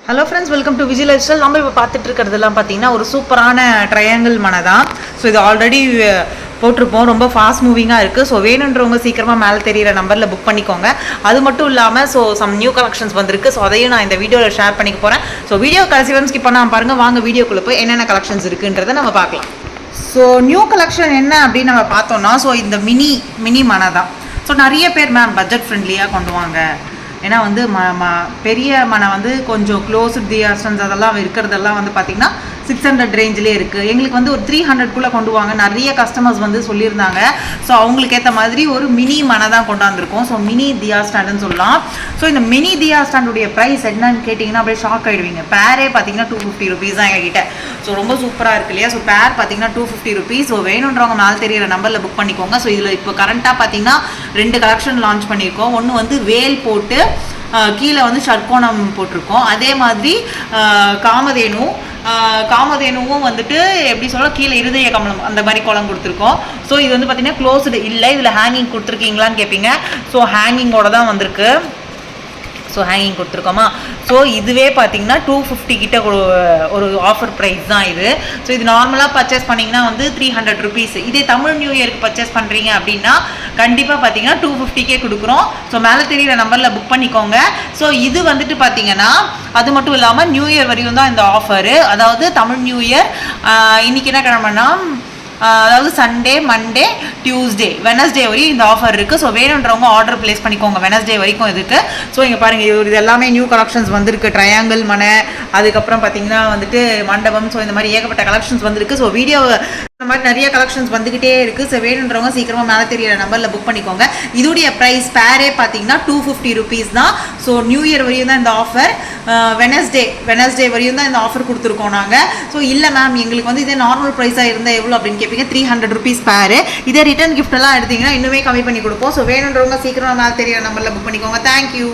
Hello friends, welcome to Vijay life style. நம்ம இப்போ பார்த்துட்டு இருக்கிறதெல்லாம் பார்த்தீங்கன்னா ஒரு சூப்பரான ட்ரையாங்கிள் மனை தான். ஸோ இது ஆல்ரெடி போட்டிருப்போம், ரொம்ப ஃபாஸ்ட் மூவிங்காக இருக்குது. ஸோ வேணுன்றவங்க சீக்கிரமாக மேலே தெரியிற நம்பரில் புக் பண்ணிக்கோங்க. அது மட்டும் இல்லாமல் சம் நியூ கலெக்ஷன்ஸ் வந்திருக்கு. ஸோ அதையும் நான் இந்த வீடியோவில் ஷேர் பண்ணிக்க போகிறேன். ஸோ வீடியோ கடைசி வரைக்கும் ஸ்கிப் பண்ணாமல் பாருங்கள். வாங்க வீடியோக்குள்ளே போய் என்னென்ன கலெக்ஷன்ஸ் இருக்குன்றதை நம்ம பார்க்கலாம். ஸோ நியூ கலெக்ஷன் என்ன அப்படின்னு நம்ம பார்த்தோம்னா, ஸோ இந்த மினி மனை தான். ஸோ நிறைய பேர் மேம் பட்ஜெட் ஃப்ரெண்ட்லியாக கொண்டு வாங்க, ஏன்னா வந்து பெரிய மனை வந்து கொஞ்சம் க்ளோஸ்டு தியாஸ்டன்ஸ் அதெல்லாம் இருக்கிறதெல்லாம் வந்து பார்த்திங்கன்னா 600 ரேஞ்சிலே இருக்குது. எங்களுக்கு வந்து ஒரு 300குள்ளே கொண்டு வாங்க நிறைய கஸ்டமர்ஸ் வந்து சொல்லியிருந்தாங்க. ஸோ அவங்களுக்கு ஏற்ற மாதிரி ஒரு மினி மனை தான் கொண்டாந்துருக்கோம். ஸோ மினி தியா ஸ்டாண்டுன்னு சொல்லலாம். ஸோ இந்த மினி தியா ஸ்டாண்டுடைய ப்ரைஸ் என்னன்னு கேட்டிங்கன்னா அப்படியே ஷாக் ஆகிடுவீங்க. பேரே பார்த்தீங்கன்னா 250 ருபீஸ் தான் எங்ககிட்ட. ஸோ ரொம்ப சூப்பராக இருக்கு இல்லையா? ஸோ பேர் பார்த்தீங்கன்னா 250 ருபீஸ். ஸோ வேணுன்றவங்க மேலே தெரியிற நம்பரில் புக் பண்ணிக்கோங்க. ஸோ இதில் இப்போ கரண்ட்டாக பார்த்தீங்கன்னா 2 கலெக்ஷன் லான்ச் பண்ணியிருக்கோம். ஒன்று வந்து வேல் போட்டு கீழே வந்து ஷட்கோணம் போட்டிருக்கோம். அதே மாதிரி காமதேனுவும் வந்துட்டு எப்படி சொல்ல, கீழே இருதய கமலம் அந்த மாதிரி கோலம் கொடுத்துருக்கோம். ஸோ இது வந்து பார்த்தீங்கன்னா க்ளோஸ்டு இல்லை. இதில் ஹேங்கிங் கொடுத்துருக்கீங்களான்னு கேட்பீங்க. ஸோ ஹேங்கிங்கோட தான் வந்திருக்கு. So hanging கொடுத்துருக்கோமா. ஸோ இதுவே பார்த்தீங்கன்னா 250 கிட்ட ஒரு ஆஃபர் ப்ரைஸ் தான் இது. ஸோ இது நார்மலாக பர்ச்சேஸ் பண்ணிங்கன்னா வந்து 300 ருபீஸ். இதே தமிழ் நியூ இயருக்கு பர்ச்சேஸ் பண்ணுறீங்க அப்படின்னா கண்டிப்பாக பார்த்தீங்கன்னா 250கே கொடுக்குறோம். ஸோ மேலே தெரியிற நம்பரில் புக் பண்ணிக்கோங்க. ஸோ இது வந்துட்டு பார்த்தீங்கன்னா அது மட்டும் இல்லாமல் நியூ இயர் வரையும் தான் இந்த ஆஃபரு. அதாவது தமிழ் நியூ இயர் இன்றைக்கி என்ன கிழமைன்னா, அதாவது சண்டே, மண்டே, டியூஸ்டே, வெனஸ்டே வரையும் இந்த ஆஃபர் இருக்குது. ஸோ வேணுன்றவங்க ஆர்டர் பிளேஸ் பண்ணிக்கோங்க வெனஸ்டே வரைக்கும் இதுக்கு. ஸோ இங்கே பாருங்கள், இது எல்லாமே நியூ கலெக்ஷன்ஸ் வந்திருக்கு. ட்ரையாங்கிள் மனை, அதுக்கப்புறம் பார்த்தீங்கன்னா வந்துட்டு மண்டபம். ஸோ இந்த மாதிரி ஏகப்பட்ட கலெக்ஷன்ஸ் வந்திருக்கு. ஸோ வீடியோ இந்த மாதிரி நிறைய கலெக்ஷன்ஸ் வந்துக்கிட்டே இருக்குது. ஸோ வேணுன்றவங்க சீக்கிரமாக மேலே தெரியிற நம்பரில் புக் பண்ணிக்கோங்க. இதோடைய ப்ரைஸ் பேரே பார்த்தீங்கன்னா 250 ருபீஸ் தான். ஸோ நியூ இயர் வரையும் தான் இந்த ஆஃபர். வெனஸ்டே வரையும் தான் இந்த ஆஃபர் கொடுத்துருக்கோம் நாங்கள். ஸோ இல்லை மேம் எங்களுக்கு வந்து இதே நார்மல் ப்ரைஸாக இருந்தால் எவ்வளோ அப்படின்னு கேட்பீங்க. 300 ருபீஸ் பேரு. இதே ரிட்டர்ன் கிஃப்ட் எல்லாம் எடுத்தீங்கன்னா இன்னுமே கம்மி பண்ணி கொடுப்போம். ஸோ வேணுன்றவங்க சீக்கிரமாக மேலே தெரியிற நம்பரில் புக் பண்ணிக்கோங்க. தேங்க்யூ.